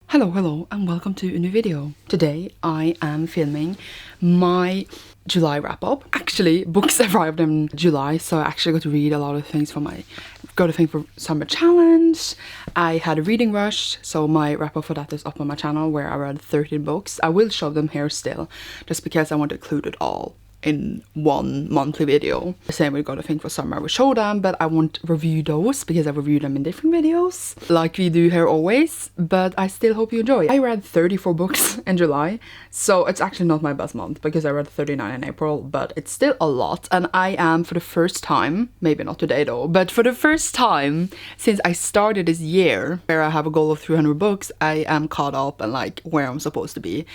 Hello and welcome to a new video. Today I am filming my July wrap-up. Actually, books arrived in July, so I actually got to read a lot of things for summer challenge. I had a reading rush, so my wrap-up for that is up on my channel where I read 13 books. I will show them here still, just because I want to include it all in one monthly video. The same we got a thing for summer, I will show them, but I won't review those because I review them in different videos like we do here always. But I still hope you enjoy. I read 34 books in July, so it's actually not my best month because I read 39 in April, but it's still a lot. And I am, for the first time, maybe not today though, but for the first time since I started this year where I have a goal of 300 books, I am caught up and like where I'm supposed to be.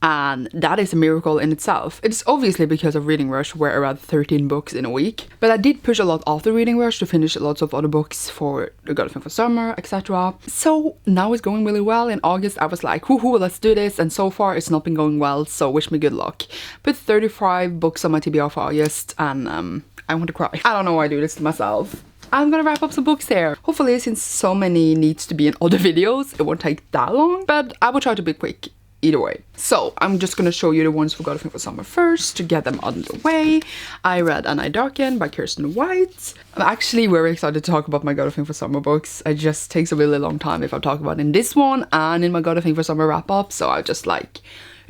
And that is a miracle in itself. It's obviously because of reading rush where I read 13 books in a week, but I did push a lot after reading rush to finish lots of other books for the Got a Thing for Summer, etc. So now it's going really well. In August I was like, woohoo, let's do this, and so far it's not been going well, so wish me good luck. Put 35 books on my TBR for August, and I want to cry. I don't know why I do this to myself. I'm gonna wrap up some books here. Hopefully, since so many needs to be in other videos, it won't take that long, but I will try to be quick either way. So I'm just gonna show you the ones for Got a Thing for Summer first to get them out of the way. I read And I Darken by Kirsten White. I'm actually very excited to talk about my Got a Thing for Summer books. It just takes a really long time if I talk about it in this one and in my Got a Thing for Summer wrap up, so I just like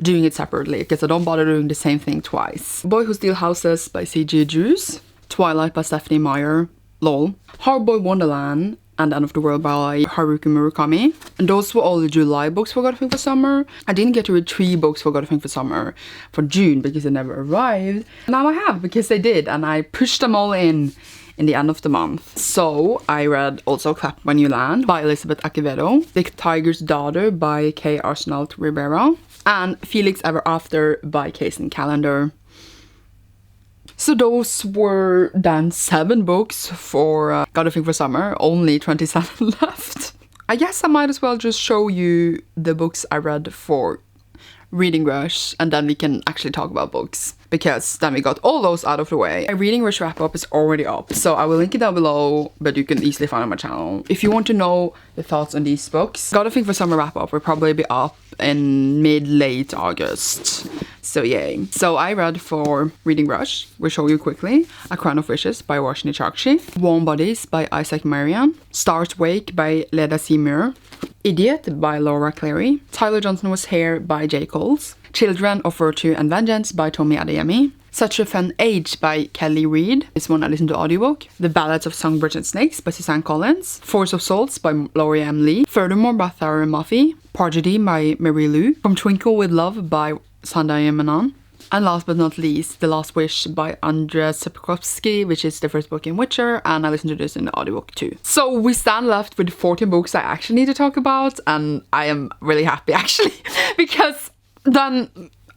doing it separately because I don't bother doing the same thing twice. Boy Who Steals Houses by C.J. Juice. Twilight by Stephanie Meyer. LOL. Hard Boy Wonderland and End of the World by Haruki Murakami. And those were all the July books for Got a Thing for Summer. I didn't get to read 3 books for Got a Thing for Summer for June because they never arrived. Now I have, because they did, and I pushed them all in the end of the month. So I read also Clap When You Land by Elizabeth Acevedo, The Tiger's Daughter by Kay Arsenault Rivera, and Felix Ever After by Kaysen Callender. So those were then 7 books for Got a Thing for Summer, only 27 left. I guess I might as well just show you the books I read for Reading Rush, and then we can actually talk about books, because then we got all those out of the way. A Reading Rush wrap up is already up, so I will link it down below, but you can easily find it on my channel. If you want to know the thoughts on these books, Got a Thing for Summer wrap up will probably be up in mid-late August. So yay. So I read for Reading Rush, we'll show you quickly, A Crown of Wishes by Warshini Chakshi, Warm Bodies by Isaac Marian, Star's Wake by Leda Seymour, Idiot by Laura Cleary, Tyler Johnson Was Here by J. Coles, Children of Virtue and Vengeance by Tommy Adeyemi, Such a Fun Age by Kelly Reid, this one I listened to audiobook, The Ballads of Songbirds and Snakes by Suzanne Collins, Force of Souls by Laurie M. Lee, Furthermore by Tara Muffy, Prodigy by Mary Lou, From Twinkle with Love by Sandhya Menon, and last but not least, The Last Wish by Andrzej Sapkowski, which is the first book in Witcher, and I listened to this in the audiobook too. So we stand left with 14 books I actually need to talk about, and I am really happy actually, because then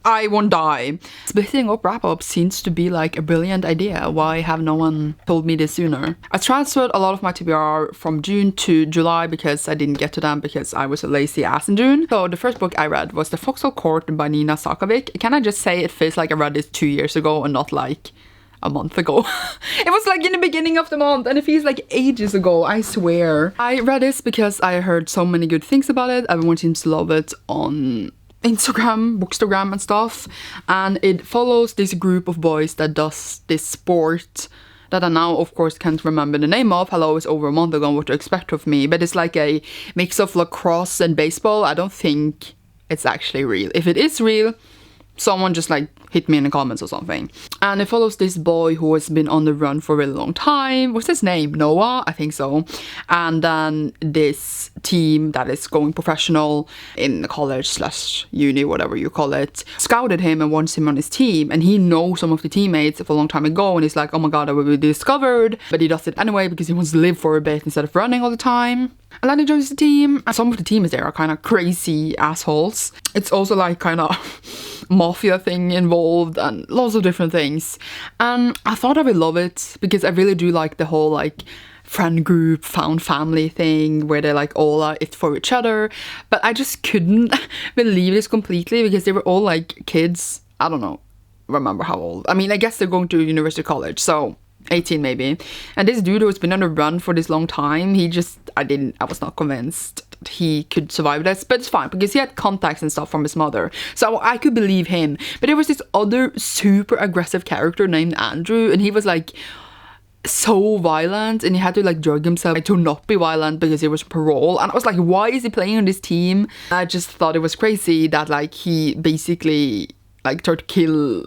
I won't die. Splitting up wrap-up seems to be like a brilliant idea. Why have no one told me this sooner? I transferred a lot of my TBR from June to July because I didn't get to them because I was a lazy ass in June. So the first book I read was The Foxhole Court by Nina Sakovic. Can I just say it feels like I read this 2 years ago and not like a month ago. It was like in the beginning of the month and it feels like ages ago, I swear. I read this because I heard so many good things about it. Everyone seems to love it on Instagram, Bookstagram and stuff, and it follows this group of boys that does this sport that I now of course can't remember the name of. Hello, it's over a month ago, what to expect of me, but it's like a mix of lacrosse and baseball. I don't think it's actually real. If it is real, someone just like hit me in the comments or something. And it follows this boy who has been on the run for a really long time. What's his name? Noah? I think so. And then this team that is going professional in college / uni, whatever you call it, scouted him and wants him on his team. And he knows some of the teammates for a long time ago, and he's like, oh my god, I will be discovered. But he does it anyway because he wants to live for a bit instead of running all the time. And then he joins the team, and some of the teammates there are kind of crazy assholes. It's also like kind of mafia thing involved and lots of different things. And I thought I would love it because I really do like the whole like friend group, found family thing where they're like all are it for each other. But I just couldn't believe this completely because they were all like kids. I don't know, remember how old. I mean, I guess they're going to university college, so 18 maybe. And this dude who's been on the run for this long time, I was not convinced. he could survive this, but it's fine because he had contacts and stuff from his mother, so I could believe him. But there was this other super aggressive character named Andrew, and he was like so violent, and he had to like drug himself to not be violent because he was parole. And I was like, why is he playing on this team? I just thought it was crazy that like he basically like tried to kill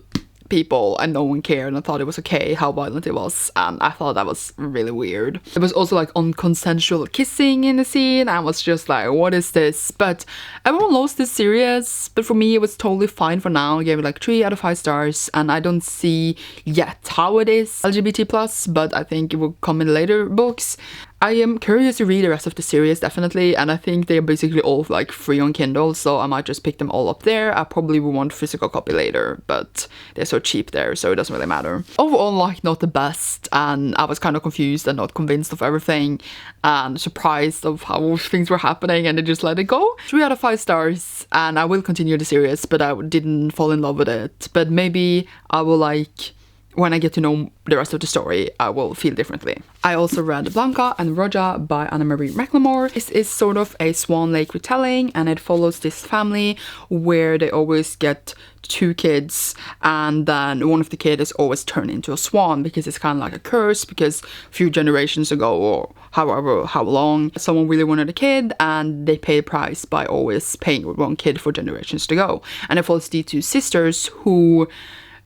people and no one cared, and I thought it was okay how violent it was, and I thought that was really weird. There was also like unconsensual kissing in the scene. I was just like, what is this? But everyone loves this series, but for me it was totally fine for now. I gave it like 3 out of 5 stars, and I don't see yet how it is LGBT plus, but I think it will come in later books. I am curious to read the rest of the series, definitely, and I think they're basically all like free on Kindle, so I might just pick them all up there. I probably will want physical copy later, but they're so cheap there, so it doesn't really matter. Overall, like, not the best, and I was kind of confused and not convinced of everything, and surprised of how things were happening, and I just let it go. 3 out of 5 stars, and I will continue the series, but I didn't fall in love with it. But maybe I will like, when I get to know the rest of the story, I will feel differently. I also read Casablanca and Roger by Anna-Marie McLemore. This is sort of a Swan Lake retelling, and it follows this family where they always get 2 kids, and then one of the kids is always turned into a swan because it's kind of like a curse, because a few generations ago, or however how long, someone really wanted a kid and they pay a price by always paying with one kid for generations to go. And it follows these 2 sisters who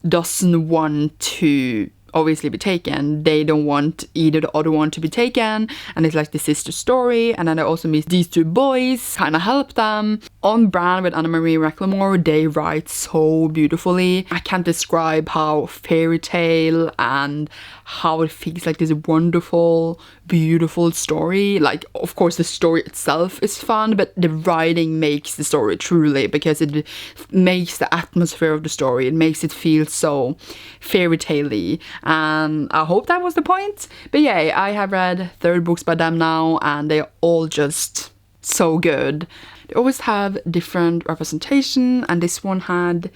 doesn't want to obviously be taken. They don't want either the other one to be taken, and it's like the sister story. And then I also meet these 2 boys, kind of help them. On brand with Anna-Marie McLemore, they write so beautifully. I can't describe how fairy tale and how it feels like this wonderful, beautiful story. Like, of course the story itself is fun, but the writing makes the story truly, because it makes the atmosphere of the story, it makes it feel so fairy tale-y, and I hope that was the point. But yeah, I have read 3 books by them now, and they're all just so good. They always have different representation, and this one had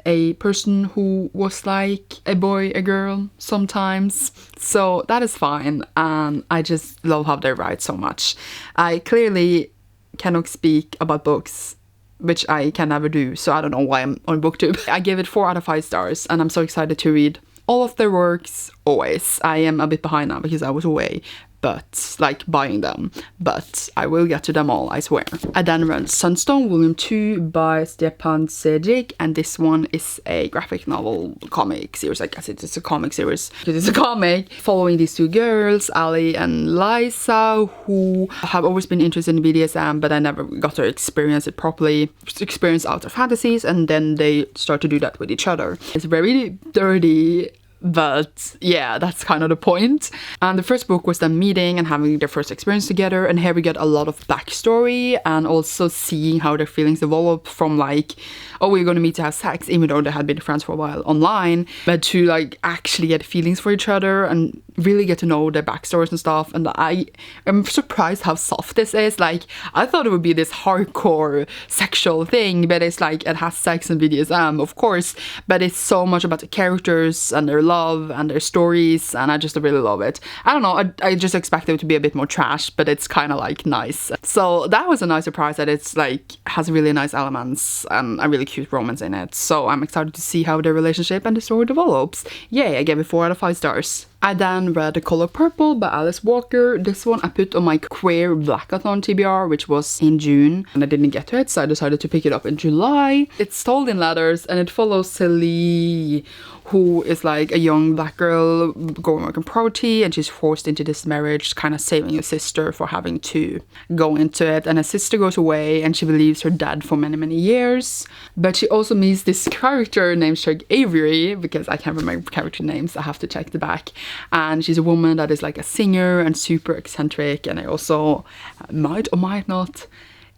a person who was like a boy, a girl sometimes, so that is fine, and I just love how they write so much. I clearly cannot speak about books, which I can never do, so I don't know why I'm on Booktube. I gave it 4 out of 5 stars, and I'm so excited to read all of their works always. I am a bit behind now because I was away, but like buying them, but I will get to them all, I swear. I then read Sunstone Volume 2 by Stepan Sejic, and this one is a graphic novel comic series. I guess it's a comic series because it's a comic following these 2 girls, Ali and Liza, who have always been interested in BDSM, but I never got to experience it properly. Experience out their fantasies, and then they start to do that with each other. It's very dirty, but yeah, that's kind of the point. And the first book was them meeting and having their first experience together, and here we get a lot of backstory and also seeing how their feelings develop from like, oh, we're gonna meet to have sex, even though they had been friends for a while online, but to like actually get feelings for each other and really get to know their backstories and stuff. And I am surprised how soft this is. Like, I thought it would be this hardcore sexual thing, but it's like, it has sex and BDSM, of course, but it's so much about the characters and their love and their stories, and I just really love it. I don't know, I just expected it to be a bit more trash, but it's kind of like nice. So that was a nice surprise, that it's like has really nice elements and a really cute romance in it. So I'm excited to see how their relationship and the story develops. Yay, I gave it 4 out of 5 stars. I then read The Color Purple by Alice Walker. This one I put on my queer blackathon TBR, which was in June, and I didn't get to it, so I decided to pick it up in July. It's told in letters, and it follows Celie, who is like a young black girl going working poverty, and she's forced into this marriage, kind of saving her sister for having to go into it. And her sister goes away, and she believes her dad for many years. But she also meets this character named Shug Avery, because I can't remember character names, I have to check the back. And she's a woman that is like a singer and super eccentric, and I also might or might not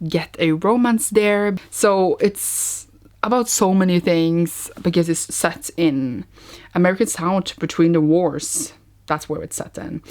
get a romance there. So it's about so many things, because it's set in American South between the wars. That's where it's set in.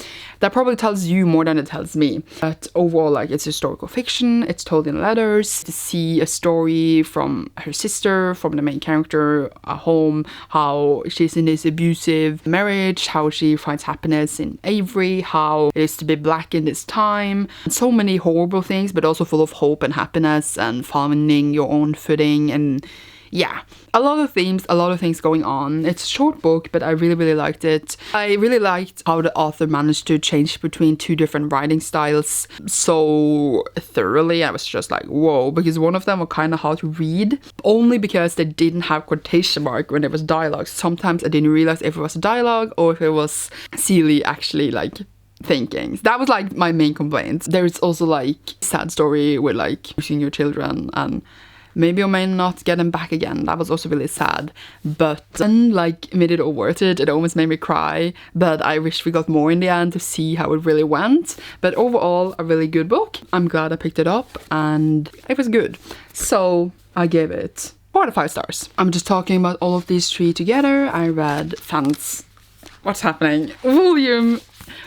That probably tells you more than it tells me. But overall, like, it's historical fiction. It's told in letters. To see a story from her sister, from the main character, a home, how she's in this abusive marriage, how she finds happiness in Avery, how it is to be black in this time. So many horrible things, but also full of hope and happiness and finding your own footing. And yeah, a lot of themes, a lot of things going on. It's a short book, but I really, really liked it. I really liked how the author managed to change between two different writing styles so thoroughly. I was just like, whoa, because one of them were kind of hard to read, only because they didn't have quotation mark when there was dialogue. Sometimes I didn't realize if it was a dialogue or if it was Celie actually like thinking. That was like my main complaint. There's also like sad story with like losing your children and maybe or may not get them back again. That was also really sad, but then like made it all worth it. It almost made me cry, but I wish we got more in the end to see how it really went. But overall, a really good book. I'm glad I picked it up and it was good. So I gave it 4 out of 5 stars. I'm just talking about all of these 3 together. I read Faes. What's happening? Volume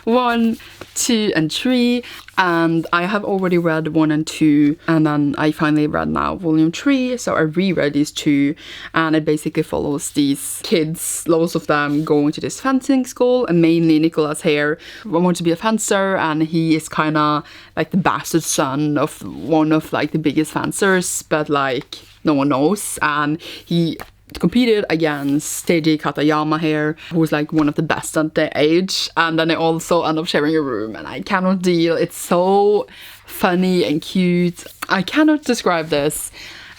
1, 2 and 3, and I have already read 1 and 2, and then I finally read now volume 3, so I reread these 2, and it basically follows these kids, lots of them going to this fencing school, and mainly Nicholas here wants to be a fencer, and he is kind of like the bastard son of one of like the biggest fencers, but like no one knows, and he competed against Teiji Katayama here, who's like one of the best at their age, and then they also end up sharing a room, and I cannot deal. It's so funny and cute. I cannot describe this.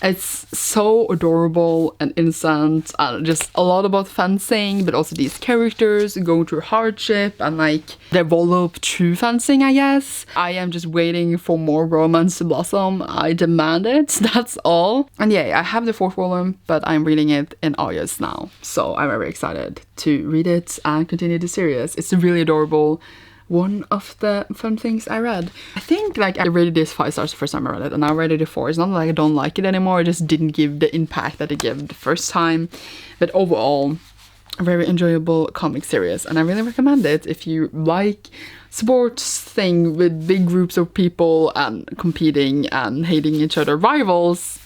It's so adorable and innocent, and just a lot about fencing, but also these characters going through hardship and like develop through fencing, I guess. I am just waiting for more romance to blossom. I demand it. That's all. And yeah, I have the 4th volume, but I'm reading it in August now, so I'm very excited to read it and continue the series. It's really adorable. One of the fun things I read. I think like I rated this 5 stars the first time I read it, and now I rated it 4. It's not like I don't like it anymore, it just didn't give the impact that it gave the first time. But overall, a very enjoyable comic series, and I really recommend it if you like sports thing with big groups of people and competing and hating each other. Rivals,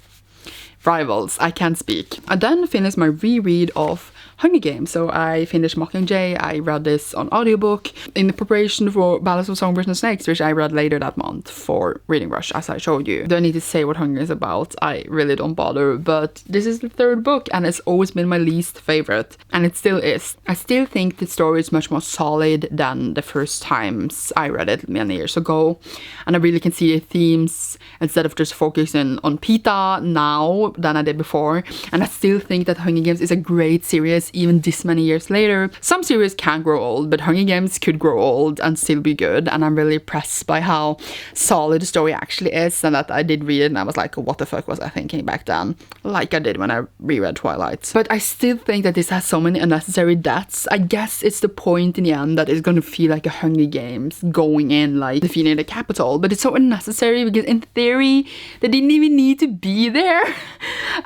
I can't speak. I then finished my reread of Hunger Games. So I finished Mockingjay. I read this on audiobook in the preparation for Ballads of Songbirds and Snakes, which I read later that month for Reading Rush, as I showed you. Do I need to say what Hunger is about? I really don't bother, but this is the 3rd book, and it's always been my least favorite, and it still is. I still think the story is much more solid than the first times I read it many years ago, and I really can see the themes instead of just focusing on Pita now than I did before. And I still think that Hunger Games is a great series even this many years later. Some series can grow old, but Hunger Games could grow old and still be good, and I'm really impressed by how solid the story actually is, and that I did read it and I was like, what the fuck was I thinking back then, like I did when I reread Twilight. But I still think that this has so many unnecessary deaths. I guess it's the point in the end that it's gonna feel like a Hunger Games going in, like defeating the Capitol, but it's so unnecessary because in theory they didn't even need to be there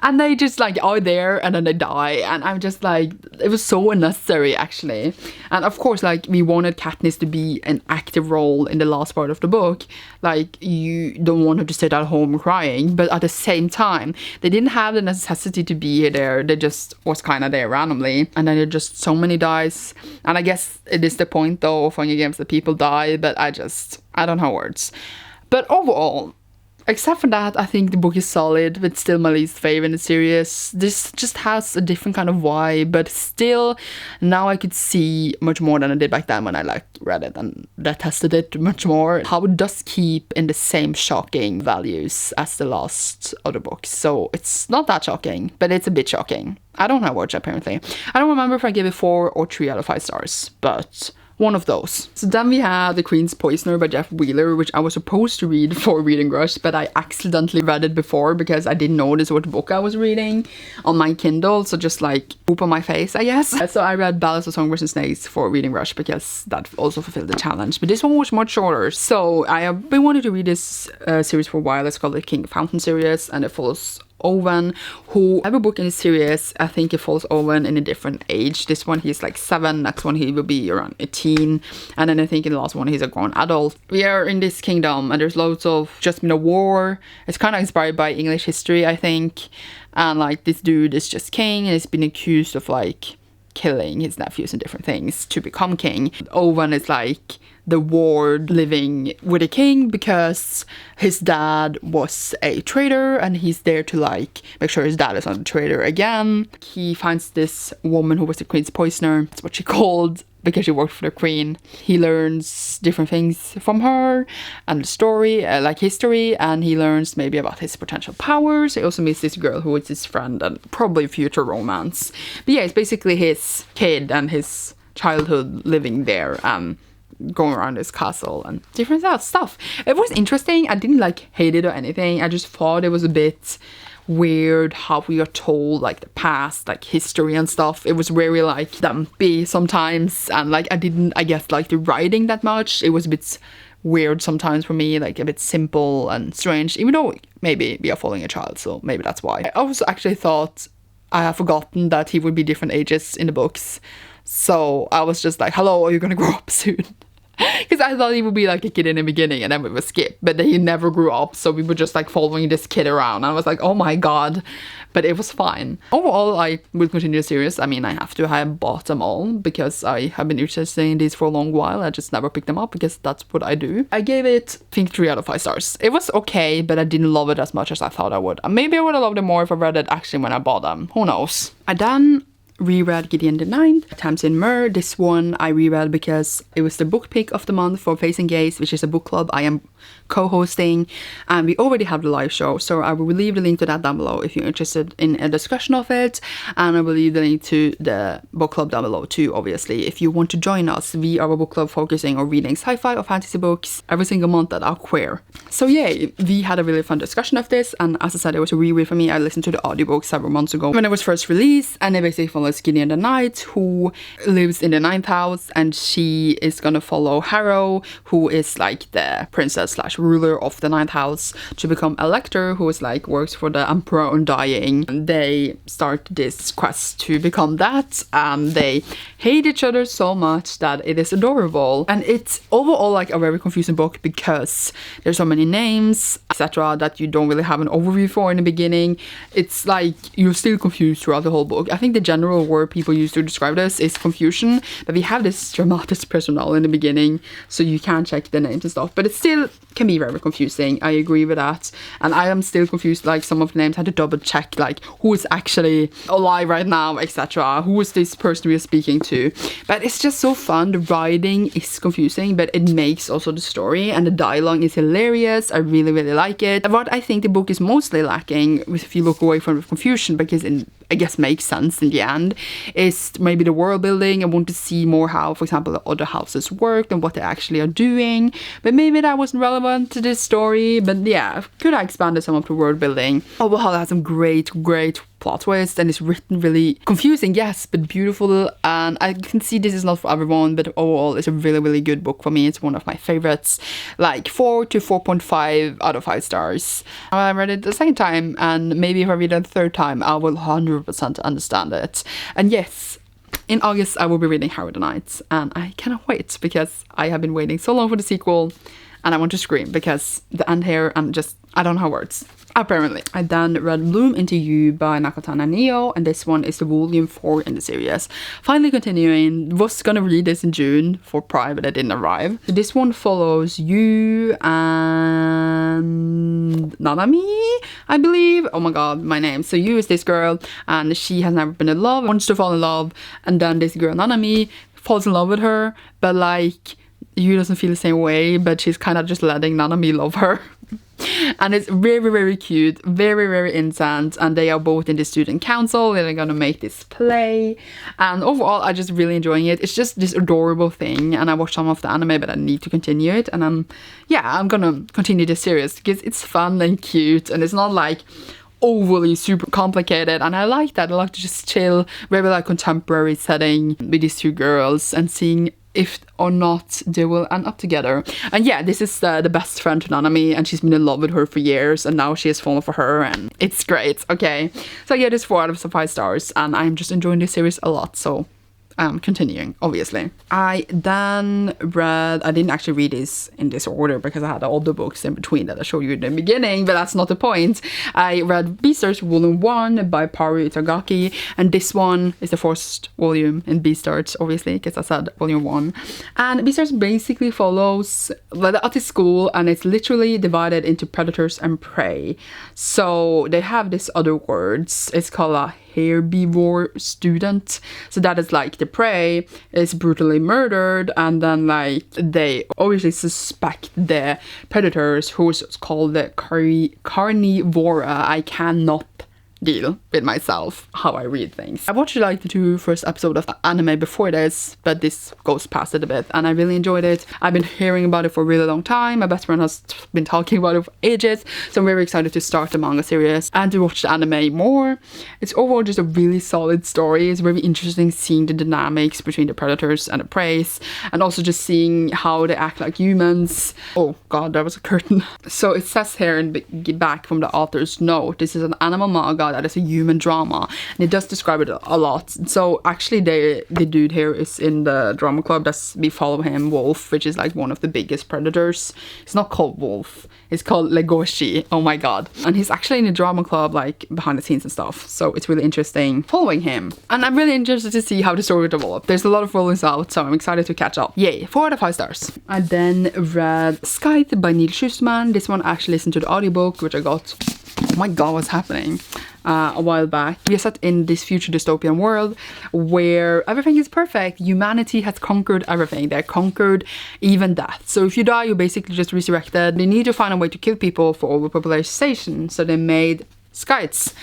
and they just like are there and then they die, and I'm just like, it was so unnecessary actually. And of course, like, we wanted Katniss to be an active role in the last part of the book. Like, you don't want her to sit at home crying, but at the same time they didn't have the necessity to be there. They just was kind of there randomly, and then it just so many dies. And I guess it is the point though of Hunger Games that people die, but I don't have words. But overall, except for that, I think the book is solid, but still my least favorite in the series. This just has a different kind of vibe, but still, now I could see much more than I did back then when I like read it and tested it much more. How it does keep in the same shocking values as the last other books. So it's not that shocking, but it's a bit shocking. I don't have words apparently. I don't remember if I gave it 4 or 3 out of 5 stars, but one of those. So then we had The Queen's Poisoner by Jeff Wheeler, which I was supposed to read for Reading Rush, but I accidentally read it before because I didn't notice what book I was reading on my Kindle, so just like poop on my face, I guess. So I read Ballads of Songbirds and Snakes for Reading Rush because that also fulfilled the challenge, but this one was much shorter. So I have been wanting to read this series for a while. It's called the King Fountain series, and it follows Owen, who every book in the series, I think it follows Owen in a different age. This one he's like 7, next one he will be around 18, and then I think in the last one he's a grown adult. We are in this kingdom and there's loads of just been a war. It's kind of inspired by English history, I think, and like this dude is just king and he's been accused of like killing his nephews and different things to become king. Owen is like the ward living with a king because his dad was a traitor and he's there to like make sure his dad is not a traitor again. He finds this woman who was the queen's poisoner, that's what she called, because she worked for the queen. He learns different things from her and the story, like history, and he learns maybe about his potential powers. He also meets this girl who is his friend and probably future romance. But yeah, it's basically his kid and his childhood living there, going around his castle and different stuff. It was interesting. I didn't like hate it or anything. I just thought it was a bit weird how we are told like the past, like history and stuff. It was very like dumpy sometimes, and like I didn't, I guess, like the writing that much. It was a bit weird sometimes for me, like a bit simple and strange, even though maybe we are following a child, so maybe that's why. I also actually thought I had forgotten that he would be different ages in the books, so I was just like, hello, are you gonna grow up soon? Because I thought he would be like a kid in the beginning and then we would skip, but then he never grew up, so we were just like following this kid around, and I was like, oh my god. But it was fine. Overall, I will continue the series. I mean, I have to have bought them all because I have been interested in these for a long while. I just never picked them up because that's what I do. I gave it, I think, 3 out of 5 stars. It was okay, but I didn't love it as much as I thought I would. Maybe I would have loved it more if I read it actually when I bought them. Who knows? I then reread Gideon the Ninth, Tamsin Muir. This one I reread because it was the book pick of the month for Faes and Gaze, which is a book club I am co-hosting, and we already have the live show, so I will leave the link to that down below if you're interested in a discussion of it, and I will leave the link to the book club down below too, obviously, if you want to join us. We are a book club focusing on reading sci-fi or fantasy books every single month that are queer. So yeah, we had a really fun discussion of this, and as I said, it was a reread for me. I listened to the audiobook several months ago when it was first released, and it basically follows Gideon the Knight, who lives in the 9th house, and she is gonna follow Harrow, who is like the princess slash ruler of the 9th house, to become Elector, who is like works for the Emperor Undying. They start this quest to become that, and they hate each other so much that it is adorable. And it's overall like a very confusing book because there's so many names, etc., that you don't really have an overview for in the beginning. It's like you're still confused throughout the whole book. I think the general word people use to describe this is confusion, but we have this dramatis personal in the beginning, so you can check the names and stuff, but it still can be very confusing. I agree with that, and I am still confused. Like some of the names I had to double check, like who is actually alive right now, etc. Who is this person we are speaking to? But it's just so fun. The writing is confusing, but it makes also the story, and the dialogue is hilarious. I really like it. What I think the book is mostly lacking, if you look away from the confusion, because it, I guess, makes sense in the end, is maybe the world building. I want to see more how, for example, the other houses work and what they actually are doing, but maybe that wasn't relevant to this story. But yeah, could I expanded some of the world building. Overall, it has some great plot twist, and it's written really confusing, yes, but beautiful, and I can see this is not for everyone, but overall it's a really good book for me. It's one of my favorites, like 4 to 4.5 out of 5 stars. I read it the second time, and maybe if I read it the third time I will 100% understand it. And yes, in August I will be reading Harrow the Knight, and I cannot wait because I have been waiting so long for the sequel, and I want to scream because the end here, and just I don't have words. Apparently. I then read Bloom Into You by Nakatana Neo, and this one is the volume 4 in the series. Finally continuing. Was gonna read this in June for Pride, but it didn't arrive. So this one follows you and Nanami, I believe. Oh my god, my name. So you is this girl, and she has never been in love, wants to fall in love, and then this girl Nanami falls in love with her, but like you doesn't feel the same way, but she's kind of just letting Nanami love her. And it's very cute, very intense, and they are both in the student council. They're gonna make this play, and overall I just really enjoying it. It's just this adorable thing, and I watched some of the anime, but I need to continue it, and I'm gonna continue this series because it's fun and cute, and it's not like overly super complicated, and I like that. I like to just chill, very like contemporary setting with these two girls, and seeing if or not they will end up together. And yeah, this is the best friend to Nanami, and she's been in love with her for years, and now she has fallen for her, and it's great. Okay, so yeah, this 4 out of 5 stars, and I'm just enjoying this series a lot, so continuing, obviously. I then read, I didn't actually read this in this order because I had all the books in between that I showed you in the beginning, but that's not the point. I read Beastars Volume 1 by Paru Itagaki, and this one is the first volume in Beastars, obviously, because I said Volume 1. And Beastars basically follows the artist school, and it's literally divided into predators and prey. So they have this other words. It's called a herbivore student, so that is like the prey is brutally murdered, and then like they obviously suspect the predators, who's called the carnivora. I cannot deal with myself how I read things. I watched like the 2 first episodes of anime before this, but this goes past it a bit, and I really enjoyed it. I've been hearing about it for a really long time. My best friend has been talking about it for ages, so I'm very excited to start the manga series and to watch the anime more. It's overall just a really solid story. It's very interesting seeing the dynamics between the predators and the prey, and also just seeing how they act like humans. Oh god, there was a curtain. So it says here in the back from the author's note, this is an animal manga that is a human drama, and it does describe it a lot. So actually the dude here is in the drama club. We follow him, Wolf, which is like one of the biggest predators. It's not called Wolf, it's called Legoshi. Oh my god. And he's actually in the drama club, like behind the scenes and stuff, so it's really interesting following him, and I'm really interested to see how the story will develop. There's a lot of volumes out, so I'm excited to catch up. Yay, 4 out of 5 stars. I then read Skype by Neil Schusterman. This one I actually listened to the audiobook, which I got, oh my god, what's happening, a while back. We are set in this future dystopian world where everything is perfect. Humanity has conquered everything. They conquered even death. So if you die, you're basically just resurrected. They need to find a way to kill people for overpopulation, so they made skites.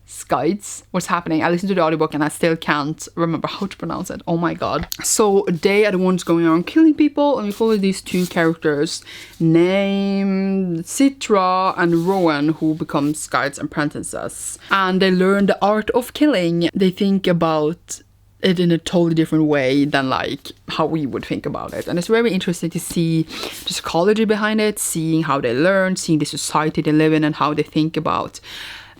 Skites. What's happening? I listened to the audiobook and I still can't remember how to pronounce it. Oh my god. So they are the ones going around killing people, and we follow these 2 characters named Citra and Rowan, who become Skites and apprentices, and they learn the art of killing. They think about it in a totally different way than like how we would think about it, and it's very interesting to see the psychology behind it, seeing how they learn, seeing the society they live in, and how they think about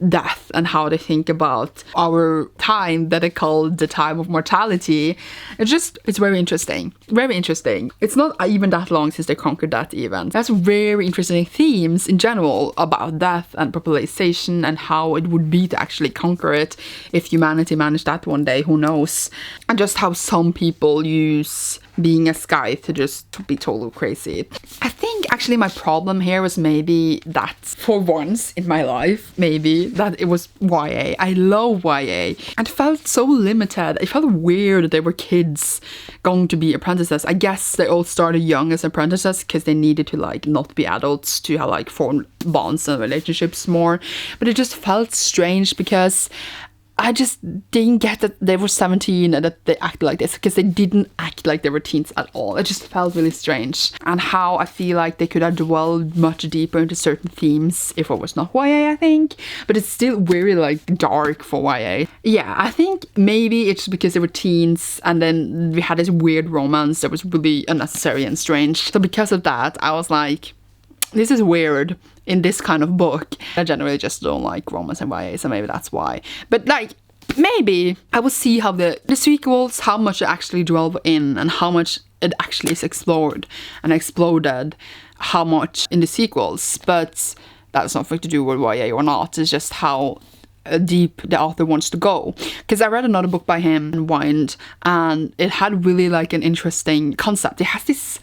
death, and how they think about our time that they call the time of mortality. It's very interesting. It's not even that long since they conquered that even. That's very interesting themes in general about death and population, and how it would be to actually conquer it if humanity managed that one day, who knows. And just how some people use being a sky to just be totally crazy. I think actually my problem here was maybe that for once in my life, maybe that it was YA. I love YA, and it felt so limited. It felt weird that they were kids going to be apprentices. I guess they all started young as apprentices because they needed to like not be adults to have like form bonds and relationships more. But it just felt strange because I just didn't get that they were 17 and that they acted like this, because they didn't act like they were teens at all. It just felt really strange, and how I feel like they could have dwelled much deeper into certain themes if it was not YA, I think. But it's still very like dark for YA. Yeah, I think maybe it's because they were teens, and then we had this weird romance that was really unnecessary and strange. So because of that, I was like, this is weird in this kind of book. I generally just don't like romance and YA, so maybe that's why. But like, maybe I will see how the sequels, how much it actually delve in, and how much it actually is explored and exploded, how much in the sequels. But that's nothing to do with YA or not. It's just how deep the author wants to go. Because I read another book by him, Wind, and it had really like an interesting concept. It has this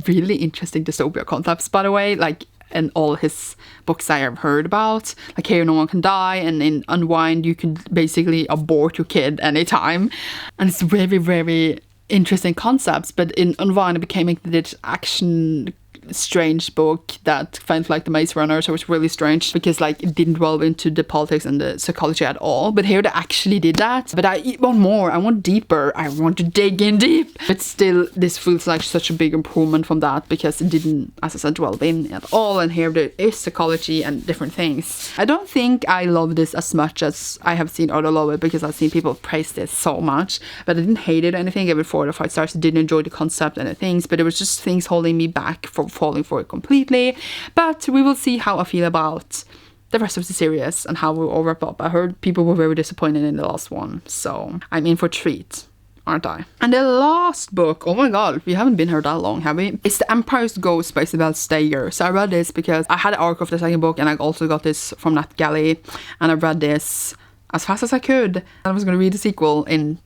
really interesting dystopia concepts, by the way, like in all his books I have heard about. Like Here No One Can Die, and in Unwind you can basically abort your kid anytime, and it's very, very interesting concepts. But in Unwind it became this action strange book that felt like the Maze Runner, so it was really strange because like it didn't delve into the politics and the psychology at all. But here they actually did that. But I want more, I want deeper, I want to dig in deep. But still, this feels like such a big improvement from that because it didn't, as I said, delve in at all. And here there is psychology and different things. I don't think I love this as much as I have seen other love it, because I've seen people praise this so much. But I didn't hate it or anything. I gave it 4 out of 5 stars. I didn't enjoy the concept and the things, but it was just things holding me back from falling for it completely. But we will see how I feel about the rest of the series and how we'll all wrap up. I heard people were very disappointed in the last one, so I'm in for a treat, aren't I? And the last book, oh my god, we haven't been here that long, have we? It's The Empire's Ghost by Isabel Steger. So I read this because I had the arc of the second book, and I also got this from Nat Galley, and I read this as fast as I could. I was going to read the sequel in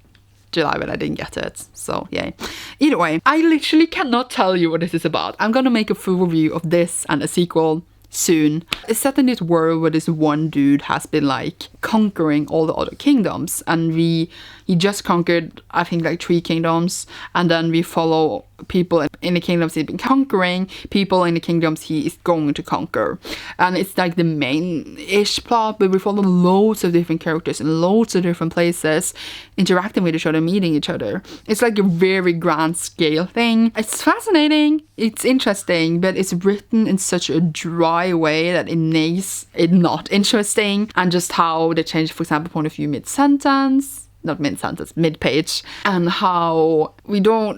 July, but I didn't get it, so yay. Either way, I literally cannot tell you what this is about. I'm gonna make a full review of this and a sequel soon. It's set in this world where this one dude has been like conquering all the other kingdoms, and he just conquered, I think, like 3 kingdoms, and then we follow people in the kingdoms he's been conquering, people in the kingdoms he is going to conquer. And it's like the main-ish plot, but we follow loads of different characters in loads of different places, interacting with each other, meeting each other. It's like a very grand scale thing. It's fascinating, it's interesting, but it's written in such a dry way that it makes it not interesting. And just how they change, for example, point of view mid-sentence, not mid-sentence, mid-page, and how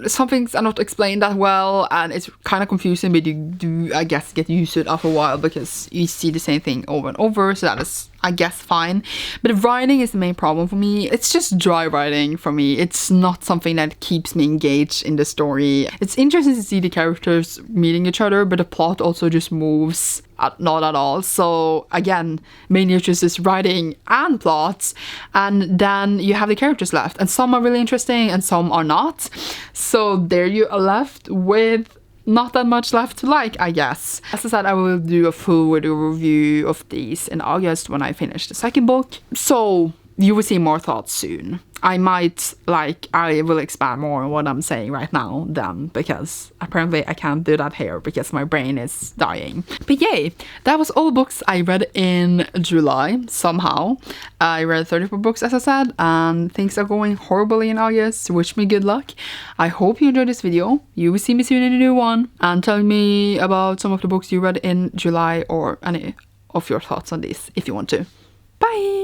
some things are not explained that well, and it's kind of confusing, but you do, I guess, get used to it after a while because you see the same thing over and over, so that is, I guess, fine. But the writing is the main problem for me. It's just dry writing for me. It's not something that keeps me engaged in the story. It's interesting to see the characters meeting each other, but the plot also just moves not at all. So again, mainly it's just writing and plots, and then you have the characters left, and some are really interesting and some are not. So there you are left with not that much left to like, I guess. As I said, I will do a full video review of these in August when I finish the second book. So you will see more thoughts soon. I will expand more on what I'm saying right now then, because apparently I can't do that here because my brain is dying. But yay, that was all the books I read in July somehow. I read 34 books, as I said, and things are going horribly in August. Wish me good luck. I hope you enjoyed this video. You will see me soon in a new one, and tell me about some of the books you read in July or any of your thoughts on these if you want to. Bye!